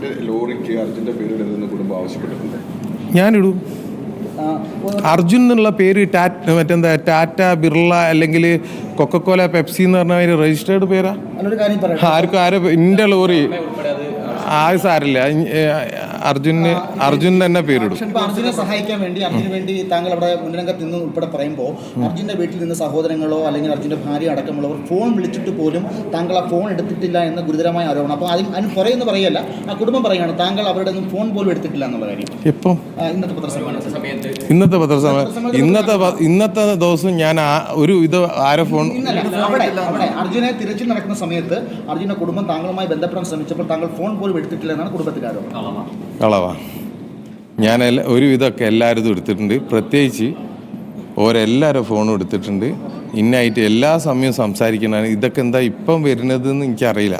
തന്റെ ലോറിക്ക് അർജുന്റെ പേരിടരുതെന്ന് കുടുംബം ആവശ്യപ്പെട്ടിട്ടുണ്ട്. ഞാനിടൂ. അർജുൻ എന്നുള്ള പേര് മറ്റെന്താ ടാറ്റ, ബിർള അല്ലെങ്കിൽ കൊക്കക്കോല, പെപ്സി എന്ന് പറഞ്ഞ രജിസ്റ്റേർഡ് പേരാ. ആരും എൻ്റെ ലോറി സാരില്ല. അർജുൻ തന്നെ പേരിടും. അർജുനെ സഹായിക്കാൻ വേണ്ടി അർജുന് വേണ്ടി താങ്കൾ അവിടെ മുൻരംഗത്ത് നിന്ന് ഉൾപ്പെടെ പറയുമ്പോൾ അർജുന്റെ വീട്ടിൽ നിന്ന് സഹോദരങ്ങളോ അല്ലെങ്കിൽ അർജുന്റെ ഭാര്യ അടക്കമുള്ളവർ ഫോൺ വിളിച്ചിട്ട് പോലും താങ്കൾ ആ ഫോൺ എടുത്തിട്ടില്ല എന്ന ഗുരുതരമായ ആരോപണം. അപ്പോൾ അതിന് പുറയെന്ന് പറയല്ല, ആ കുടുംബം പറയുകയാണ് താങ്കൾ അവരുടെ ഒന്നും ഫോൺ പോലും എടുത്തിട്ടില്ല എന്നുള്ള കാര്യം. എപ്പം? ഇന്നത്തെ പത്രസമ്മേളനത്തിൽ. ഇന്നത്തെ ദിവസം ഞാൻ ആരെ ഫോൺ അവിടെ അർജുനെ തിരച്ചിൽ നടക്കുന്ന സമയത്ത് അർജുന്റെ കുടുംബം താങ്കളുമായി ബന്ധപ്പെടാൻ ശ്രമിച്ചപ്പോൾ താങ്കൾ ഫോൺ പോലും എടുത്തിട്ടില്ല എന്നാണ് കുടുംബത്തിന്റെ ആരോപണം. കളവാ. ഞാൻ ഒരുവിധമൊക്കെ എല്ലാവരും എടുത്തിട്ടുണ്ട്. പ്രത്യേകിച്ച് ഓരെല്ലാവരും ഫോണും എടുത്തിട്ടുണ്ട്. ഇന്നായിട്ട് എല്ലാ സമയവും സംസാരിക്കണതാണ്. ഇതൊക്കെ എന്താ ഇപ്പം വരുന്നതെന്ന് എനിക്കറിയില്ല.